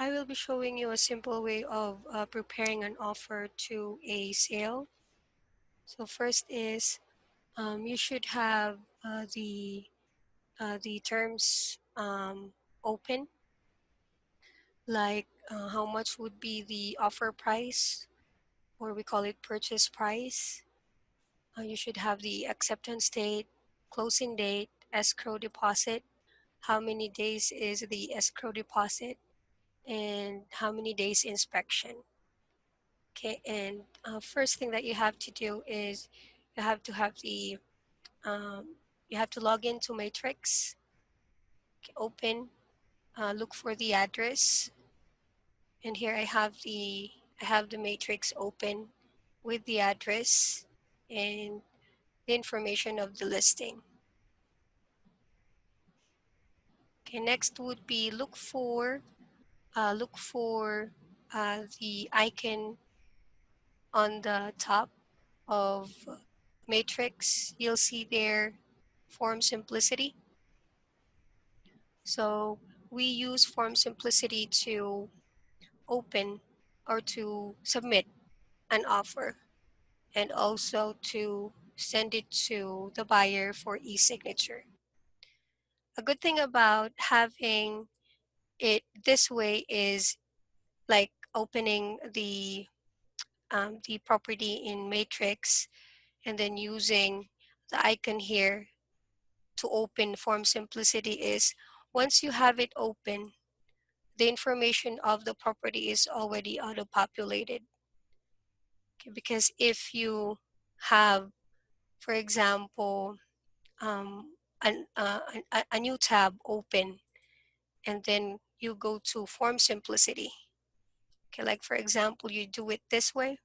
I will be showing you a simple way of preparing an offer to a sale. So first is you should have the terms open, like how much would be the offer price, or we call it purchase price. You should have the acceptance date, closing date, escrow deposit, how many days is the escrow deposit, and how many days inspection. Okay, and first thing that you have to do is you have to have the you have to log into Matrix. Okay, open, look for the address, and here I have the Matrix open with the address and the information of the listing. Okay, next would be look for the icon on the top of Matrix. You'll see there Form Simplicity. So we use Form Simplicity to open or to submit an offer, and also to send it to the buyer for e-signature. A good thing about having it this way is like opening the property in Matrix and then using the icon here to open Form Simplicity is once you have it open, the information of the property is already auto-populated. Okay, because if you have, for example, a new tab open and then you go to Form Simplicity, okay, like for example, you do it this way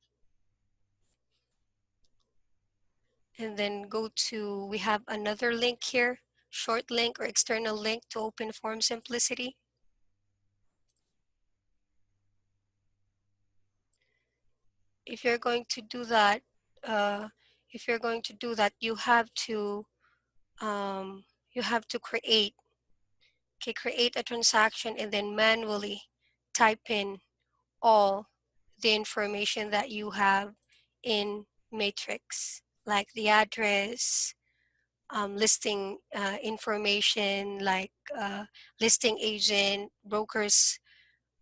and then go to, we have another link here, short link or external link to open Form Simplicity. If you're going to do that, uh, if you're going to do that, you have to create, okay, create a transaction and then manually type in all the information that you have in Matrix, like the address, listing information, like listing agent, brokers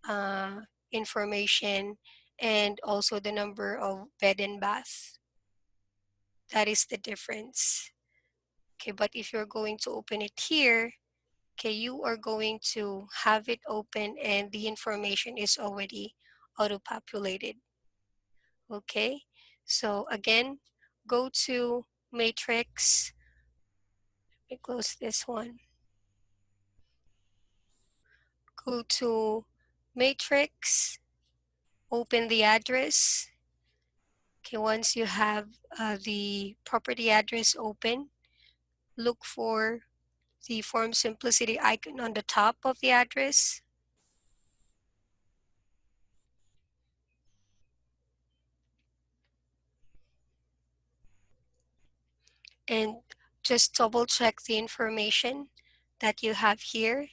uh, information, and also the number of bed and bath. That is the difference. Okay, but if you're going to open it here, okay, you are going to have it open and the information is already auto-populated. Okay, so again, go to Matrix. Let me close this one. Go to Matrix, open the address. Okay, once you have the property address open, look for the Form Simplicity icon on the top of the address. And just double check the information that you have here.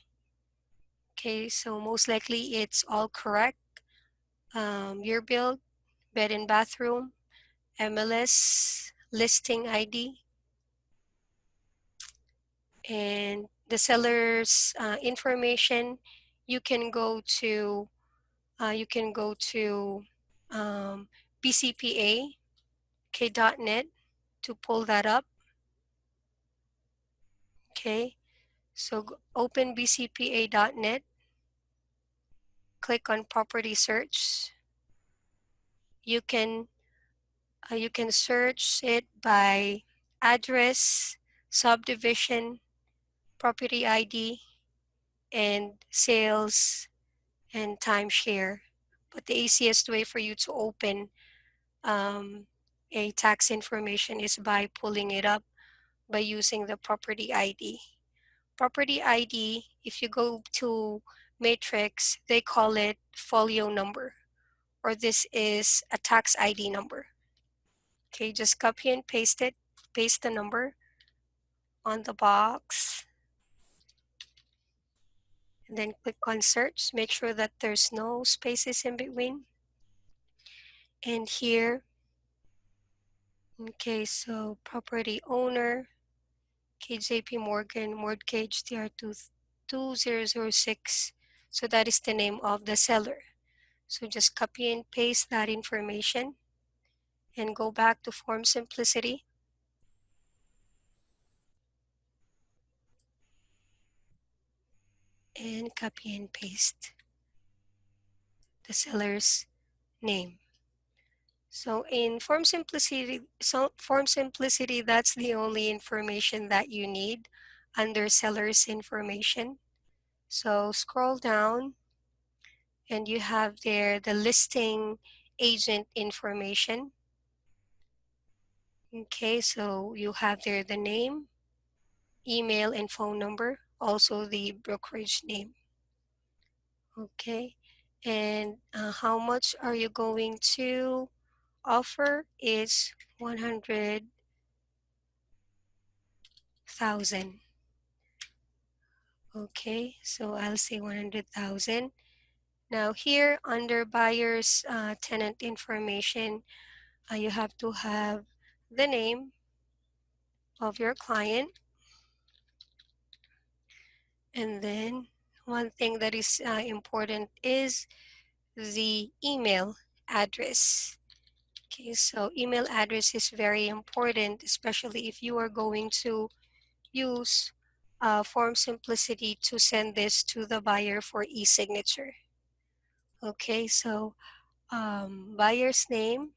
Okay, so most likely it's all correct. Your build, bed and bathroom, MLS, listing ID, and the seller's information. You can go to um, bcpa.net to pull that up. Okay, so open bcpa.net, click on property search. You can search it by address, subdivision, property ID, and sales and timeshare. But the easiest way for you to open a tax information is by pulling it up by using the property ID. Property ID, if you go to Matrix, they call it folio number, or this is a tax ID number. Okay, just copy and paste it, paste the number on the box, and then click on search. Make sure that there's no spaces in between. And here, okay, so property owner, JP Morgan Mortgage TR2 2006. So that is the name of the seller. So just copy and paste that information and go back to Form Simplicity. And copy and paste the seller's name. So in Form Simplicity, that's the only information that you need under seller's information. So scroll down and you have there the listing agent information. Okay, so you have there the name, email, and phone number, also the brokerage name. Okay, and how much are you going to offer? Is 100,000. Okay, so I'll say 100,000. Now here under buyer's tenant information, you have to have the name of your client, and then one thing that is important is the email address. Okay, so email address is very important, especially if you are going to use Form Simplicity to send this to the buyer for e-signature. Okay, so buyer's name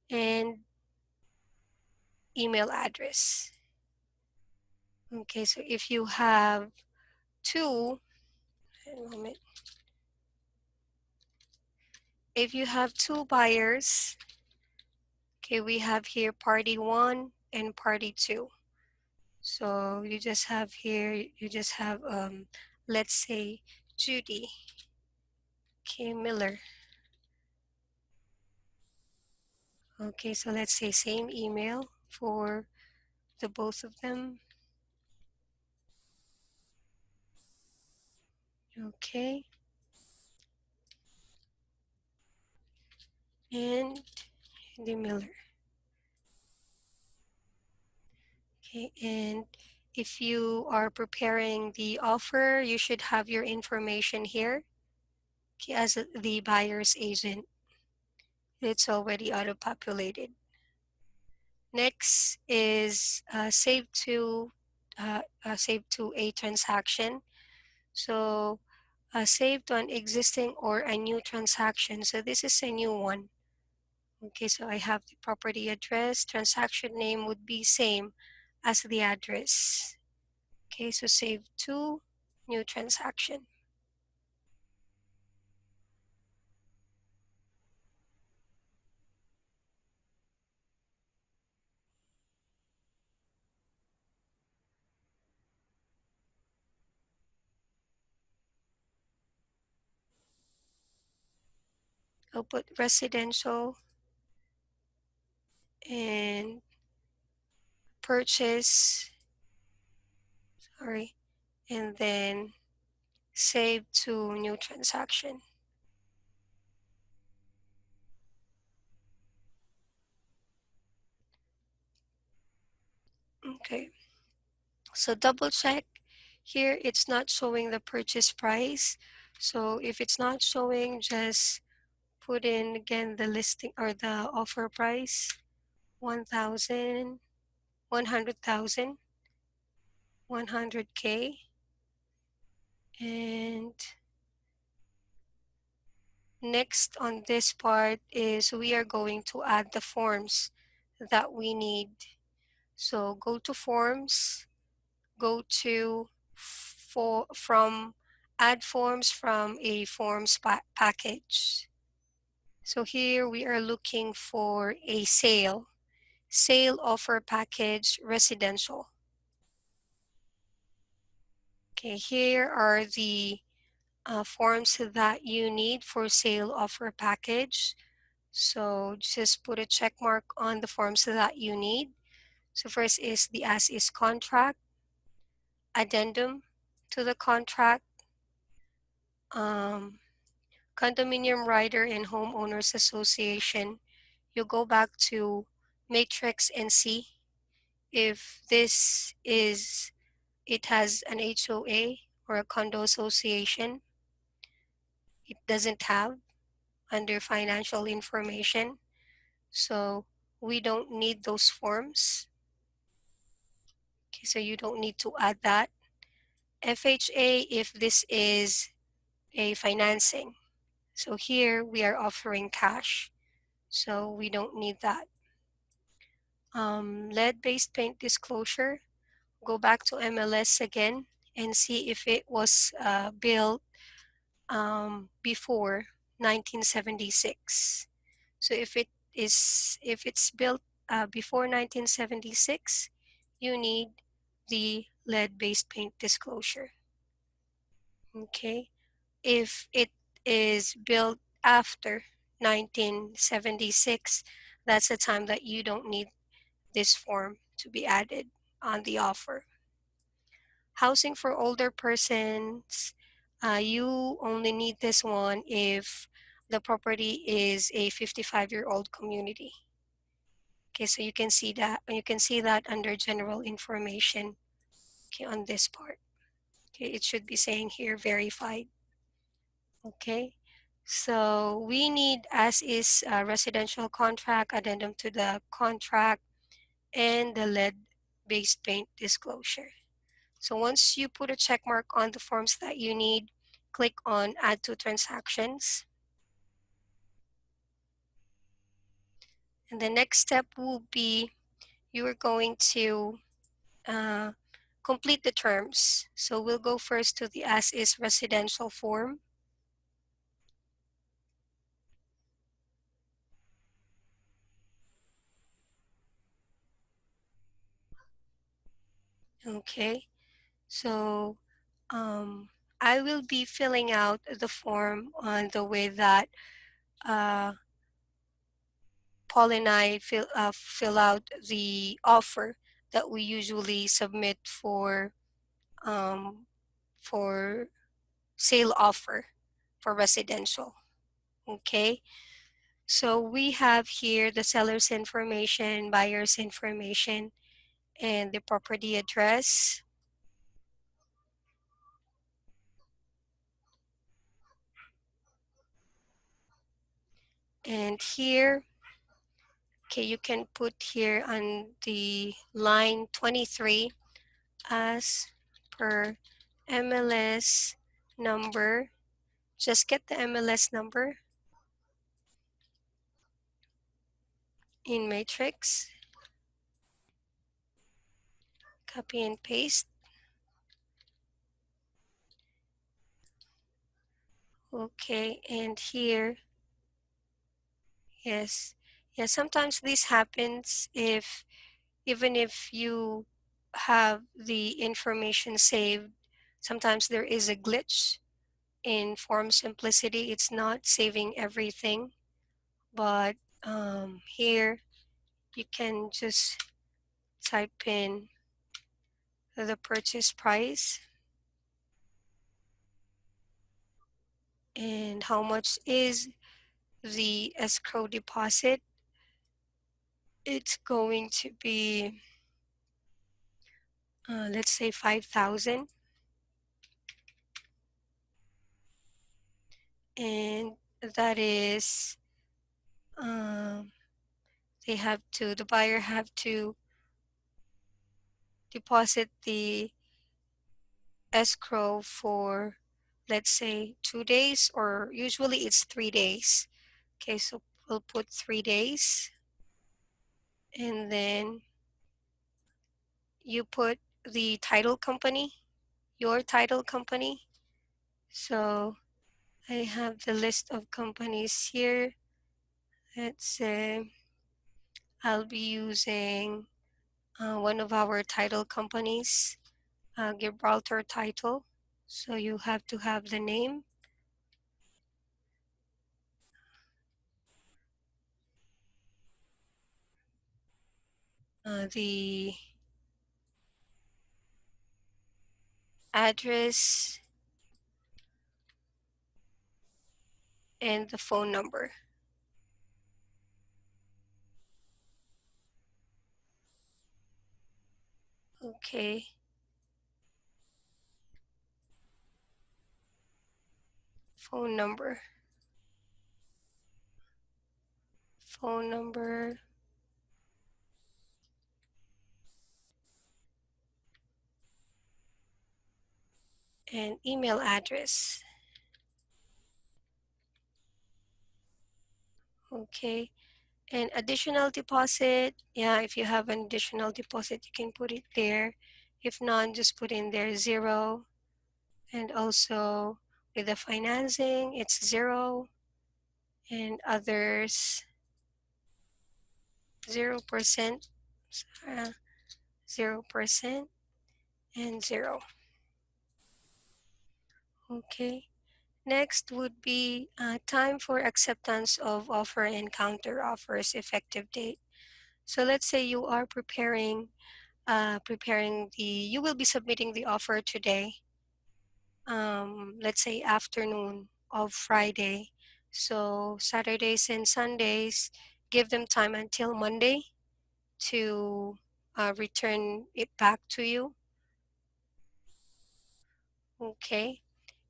and email address. Okay, so if you have two, a moment. If you have two buyers, okay, we have here party one and party two. So you just have here, you just have, let's say, Judy K. Miller. Okay, so let's say same email for the both of them. Okay, and the Miller. Okay, and if you are preparing the offer, you should have your information here. Okay, as the buyer's agent, it's already auto-populated. Next is save to a transaction. So save to an existing or a new transaction. So this is a new one. Okay, so I have the property address. Transaction name would be same as the address. Okay, so save to new transaction. I'll put residential and purchase, sorry, and then save to new transaction. Okay, so double check here, it's not showing the purchase price. So if it's not showing, just put in again the listing or the offer price, 1,000, 100,000, 100K. And next on this part is we are going to add the forms that we need. So go to forms, go to from add forms from a forms package. So here we are looking for a sale offer package residential. Okay, here are the forms that you need for sale offer package. So just put a check mark on the forms that you need. So first is the as is contract, addendum to the contract, um, condominium rider and homeowners association, you go back to matrix and see if it has an HOA or a condo association. It doesn't have under financial information. So we don't need those forms. Okay, so you don't need to add that. FHA if this is a financing. So here we are offering cash. So we don't need that. Lead-based paint disclosure, go back to MLS again and see if it was built before 1976. So if it's built before 1976, you need the lead-based paint disclosure. Okay, if it is built after 1976, that's the time that you don't need this form to be added on the offer. Housing for older persons, you only need this one if the property is a 55-year-old community. Okay, so you can see that under general information, okay, on this part. Okay, it should be saying here verified. Okay, so we need as is residential contract, addendum to the contract, and the lead-based paint disclosure. So once you put a check mark on the forms that you need, click on add to transactions. And the next step will be you are going to uh, complete the terms. So we'll go first to the as is residential form. Okay, so I will be filling out the form on the way that uh, Paul and I fill out the offer that we usually submit um, for sale offer for residential. Okay, so we have here the seller's information, buyer's information, and the property address. And here, okay, you can put here on the line 23 as per MLS number. Just get the MLS number in matrix, copy and paste. Okay, and here, yes, yeah, sometimes this happens if even if you have the information saved, sometimes there is a glitch in form simplicity. It's not saving everything, but here you can just type in the purchase price and how much is the escrow deposit. It's going to be let's say 5,000, and that is um, the buyer have to deposit the escrow for, let's say, 2 days, or usually it's 3 days. Okay, so we'll put 3 days, and then you put the title company, your title company. So I have the list of companies here. Let's say I'll be using one of our title companies, Gibraltar Title. So you have to have the name, the address, and the phone number. Okay, phone number, phone number, and email address. Okay, and additional deposit, yeah, if you have an additional deposit, you can put it there. If not, just put in there 0. And also with the financing, it's 0. And others, 0%, 0% and 0. Okay. Next would be time for acceptance of offer and counter offers effective date. So let's say you are preparing you will be submitting the offer today, let's say afternoon of Friday. So Saturdays and Sundays, give them time until Monday to return it back to you. Okay.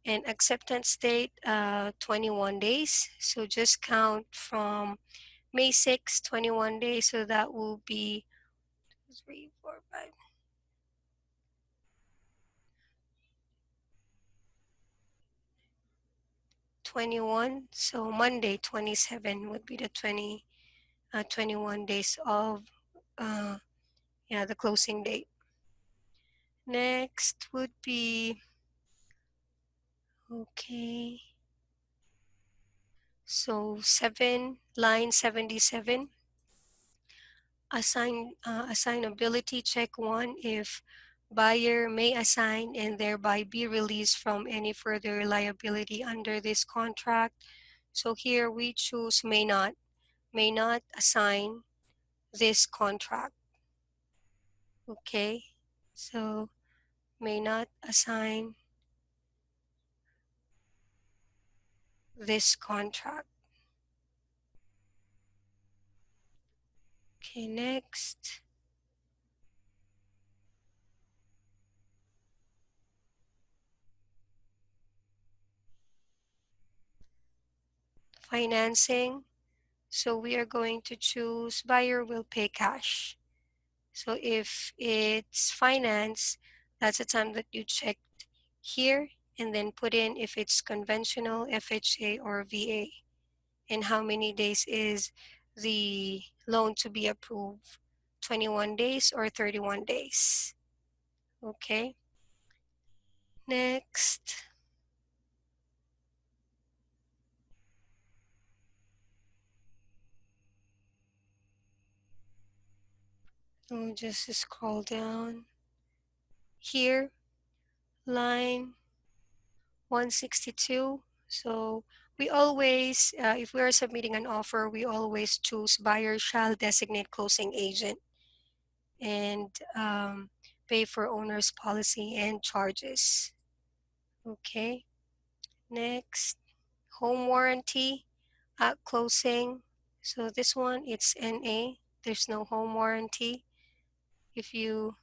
And acceptance date, 21 days. So just count from May 6, 21 days. So that will be 3, 4, 5, 21. So Monday, 27 would be the 21 days of, uh, yeah, the closing date. Next would be, okay, so line 77. Assignability check 1, if buyer may assign and thereby be released from any further liability under this contract. So here we choose may not assign this contract. Okay, so may not assign this contract. Okay, next. Financing. So we are going to choose buyer will pay cash. So if it's finance, that's the time that you check here and then put in if it's conventional, FHA, or VA, and how many days is the loan to be approved, 21 days or 31 days. Okay, next. We'll just scroll down here, line 162. So we always, if we are submitting an offer, we always choose buyer shall designate closing agent and pay for owner's policy and charges. Okay, next, home warranty at closing. So this one, it's NA. There's no home warranty. If you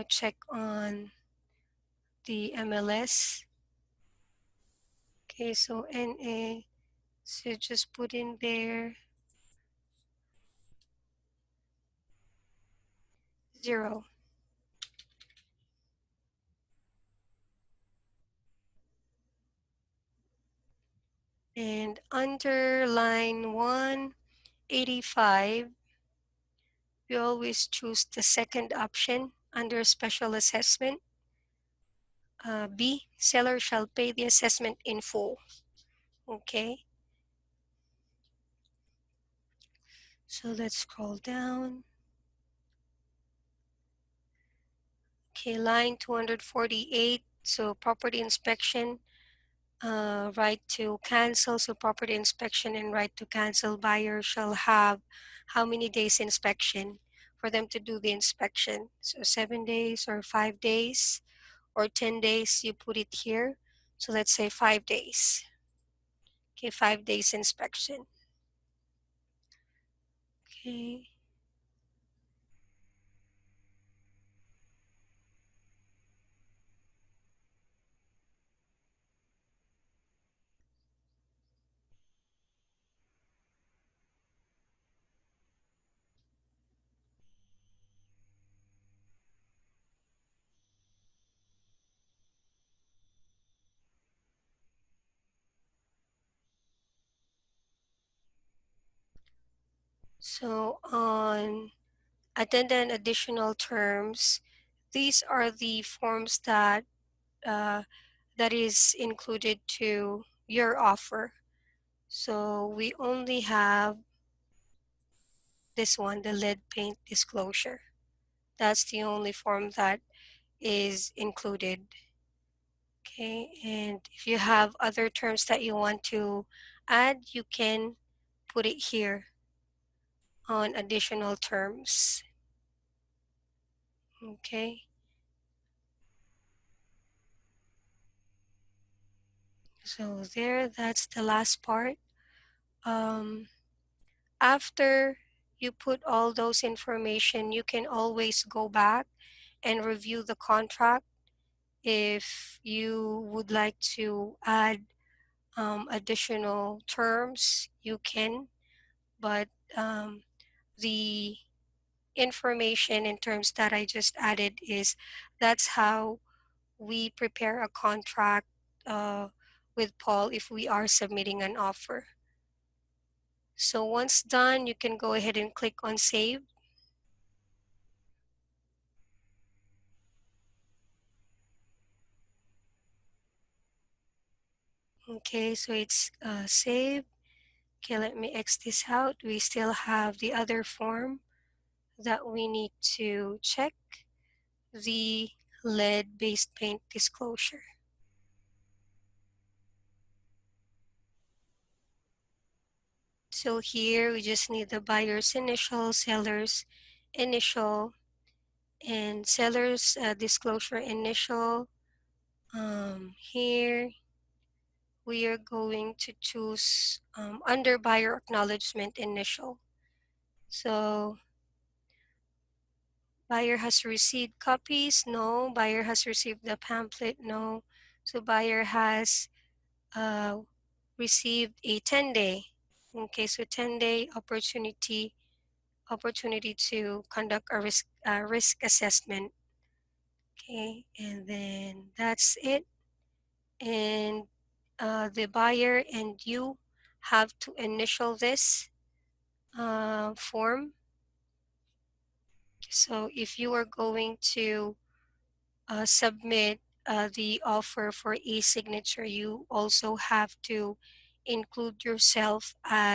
check on the MLS, okay, so NA, so just put in there 0. And under line 185, we always choose the second option under special assessment. B, seller shall pay the assessment in full. Okay, so let's scroll down. Okay, line 248. So property inspection, right to cancel. So property inspection and right to cancel, buyer shall have how many days inspection for them to do the inspection. So 7 days or 5 days or 10 days, you put it here. So let's say 5 days. Okay, 5 days inspection. Okay. So on addendum additional terms, these are the forms uh, that is included to your offer. So we only have this one, the lead paint disclosure. That's the only form that is included. Okay, and if you have other terms that you want to add, you can put it here on additional terms. Okay, so there, that's the last part. Um, After you put all those information, you can always go back and review the contract. If you would like to add additional terms, you can, but the information in terms that I just added is that's how we prepare a contract uh, with Paul if we are submitting an offer. So once done, you can go ahead and click on save. Okay, so it's saved. Okay, let me X this out. We still have the other form that we need to check, the lead-based paint disclosure. So here we just need the buyer's initial, seller's initial, and seller's disclosure initial. Here we are going to choose under buyer acknowledgement initial. So buyer has received copies, no. Buyer has received the pamphlet, no. So buyer has uh, received a 10-day. Okay, so 10-day opportunity to conduct a risk assessment. Okay, and then that's it. And the buyer and you have to initial this form. So if you are going to submit the offer for e-signature, you also have to include yourself uh,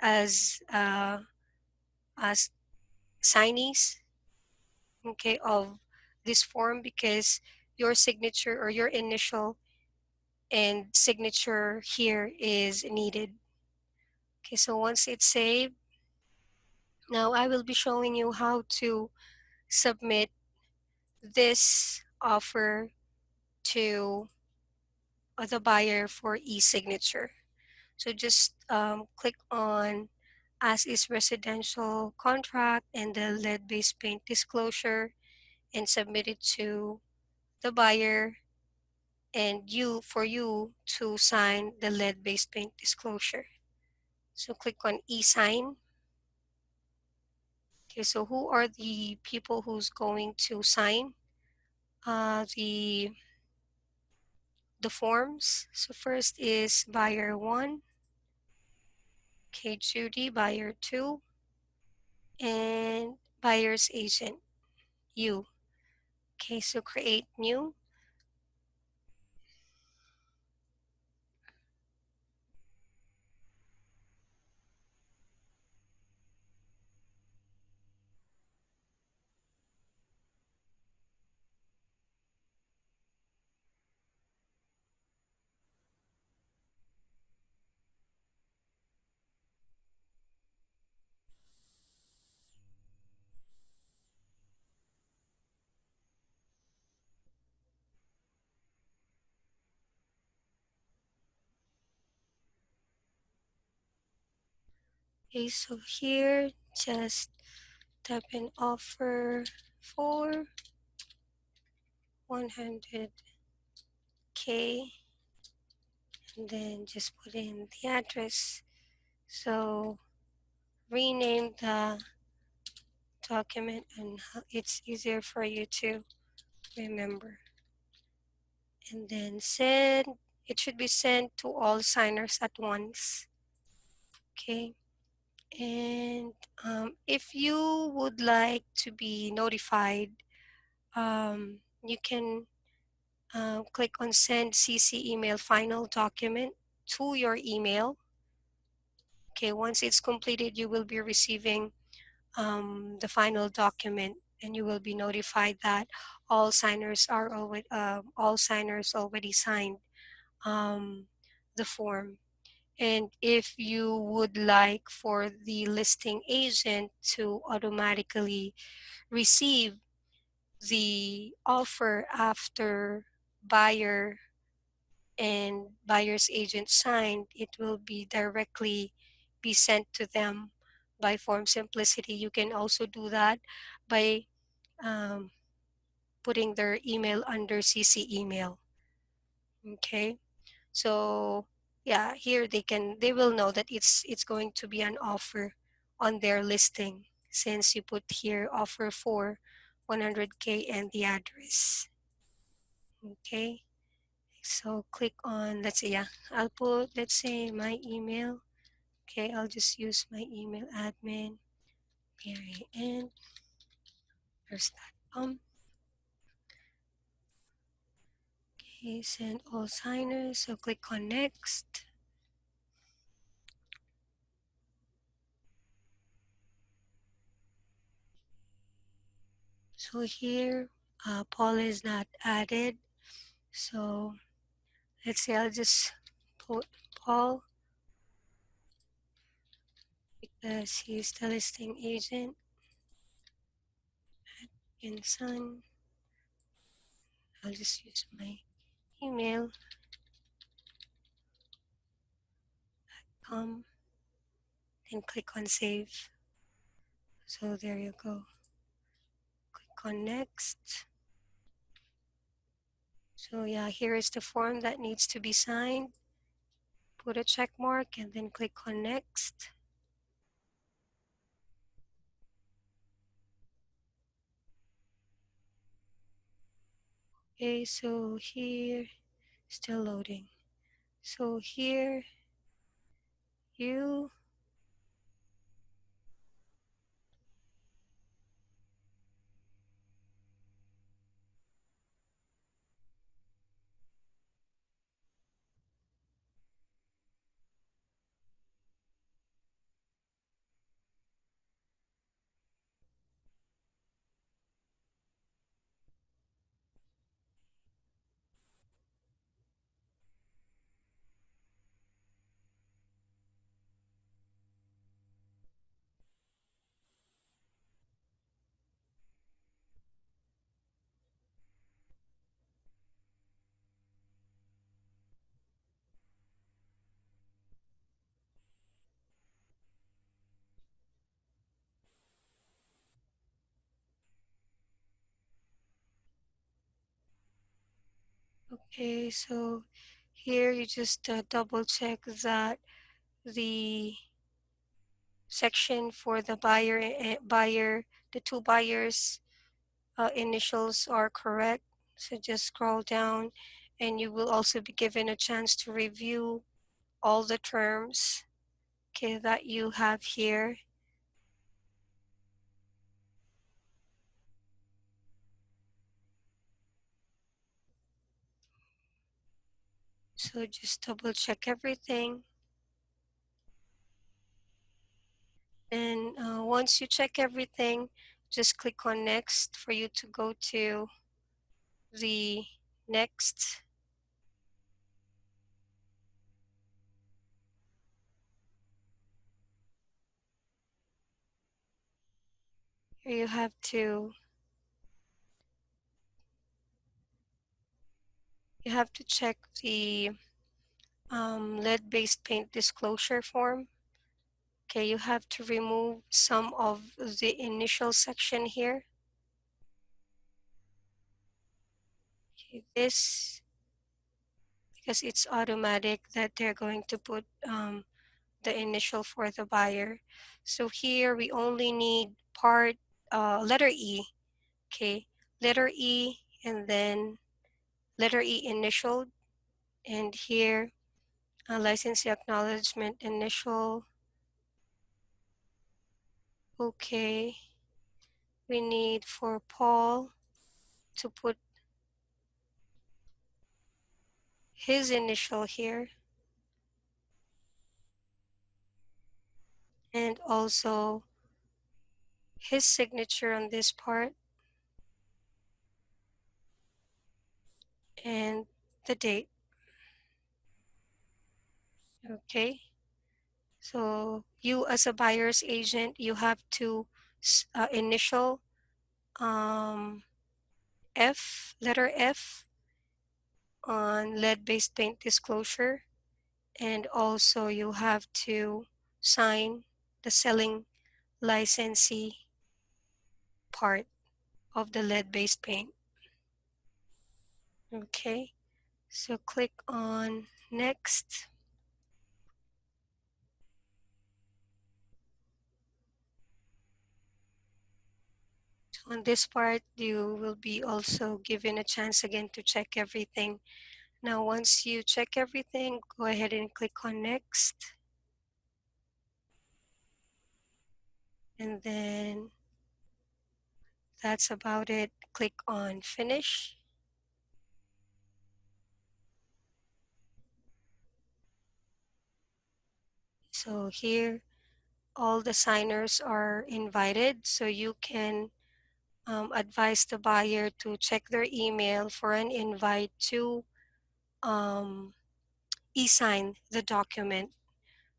as as signees, okay, of this form, because your signature or your initial and signature here is needed. Okay, so once it's saved, now I will be showing you how to submit this offer to the buyer for e-signature. So just click on as is residential contract and the lead-based paint disclosure and submit it to the buyer and you to sign the lead-based paint disclosure. So click on e-sign. Okay, so who are the people who's going to sign uh, the the forms? So first is buyer 1, okay, Judy, buyer 2, and buyer's agent, you. Okay, so create new. Okay, so here just type in offer for 100K and then just put in the address. So rename the document and it's easier for you to remember. And then send, it should be sent to all signers at once. Okay. And if you would like to be notified, you can click on send CC email final document to your email. Okay, once it's completed, you will be receiving the final document, and you will be notified that all signers already signed um, the form. And if you would like for the listing agent to automatically receive the offer after buyer and buyer's agent signed, it will be directly be sent to them by Form Simplicity. You can also do that by um, putting their email under CC email. Okay, so yeah, here they will know that it's going to be an offer on their listing since you put here offer for 100K and the address. Okay, so click on, let's say, yeah, I'll put, let's say, my email. Okay, I'll just use my email, admin Marianne first.com. Okay, send all signers. So click on next. So here, Paul is not added. So let's say I'll just put Paul because he's the listing agent in Sun. I'll just use my email. And click on save. So there you go. Click on next. So yeah, here is the form that needs to be signed. Put a check mark and then click on next. Okay, so here, still loading. So here, you, okay, so here you just double check that the section for the buyer, the two buyers initials are correct. So just scroll down and you will also be given a chance to review all the terms, okay, that you have here. So just double check everything. And once you check everything, just click on next for you to go to the next. Here you have to check the lead-based paint disclosure form. Okay, you have to remove some of the initial section here. Okay, this, because it's automatic that they're going to put the initial for the buyer. So here we only need letter E. Okay, letter E, and then letter E initial, and here licensee acknowledgement initial. Okay, we need for Paul to put his initial here, and also his signature on this part, and the date. Okay, so you as a buyer's agent, you have to initial um, letter F on lead-based paint disclosure, and also you have to sign the selling licensee part of the lead-based paint. Okay, so click on next. On this part, you will be also given a chance again to check everything. Now, once you check everything, go ahead and click on next. And then that's about it. Click on finish. So here, all the signers are invited, so you can advise the buyer to check their email for an invite to um, e-sign the document.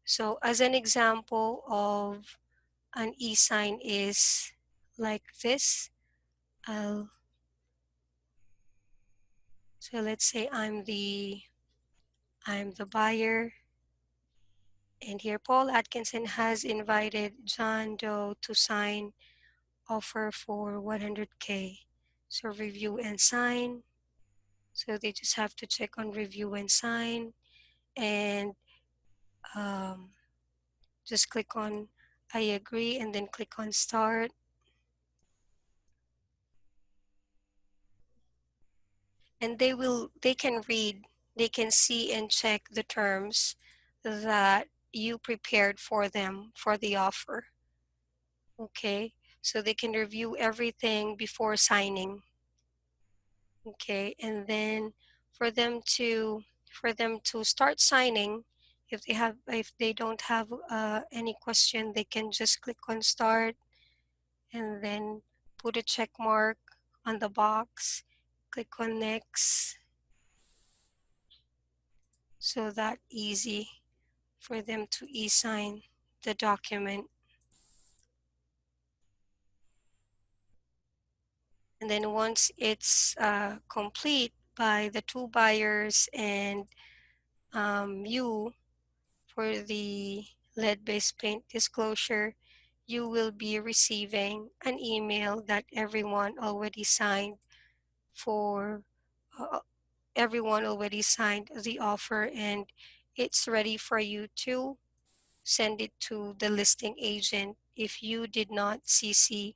So as an example of an e-sign is like this. So let's say I'm the buyer, and here Paul Atkinson has invited John Doe to sign offer for 100K. So review and sign. So they just have to check on review and sign, and um, just click on I agree, and then click on start. And they can read, they can see and check the terms that you prepared for them for the offer. Okay, so they can review everything before signing. Okay, and then for them to start signing, if they don't have any question, they can just click on start and then put a check mark on the box, click on next, so that easy for them to e-sign the document. And then once it's complete by the two buyers and you for the lead-based paint disclosure, you will be receiving an email that everyone already signed for uh, everyone already signed the offer, and it's ready for you to send it to the listing agent if you did not CC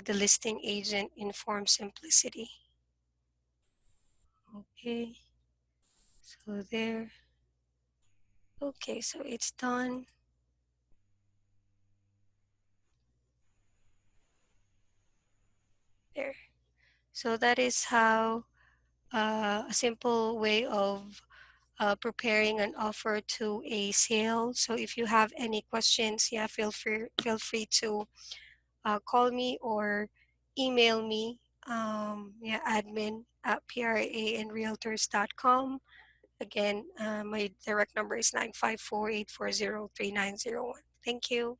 the listing agent in Form Simplicity. Okay, so there. Okay, so it's done. There. So that is how a simple way of preparing an offer to a sale. So if you have any questions, yeah, feel free to call me or email me. Yeah, admin at prainrealtors.com. Again, my direct number is 954-840-3901. Thank you.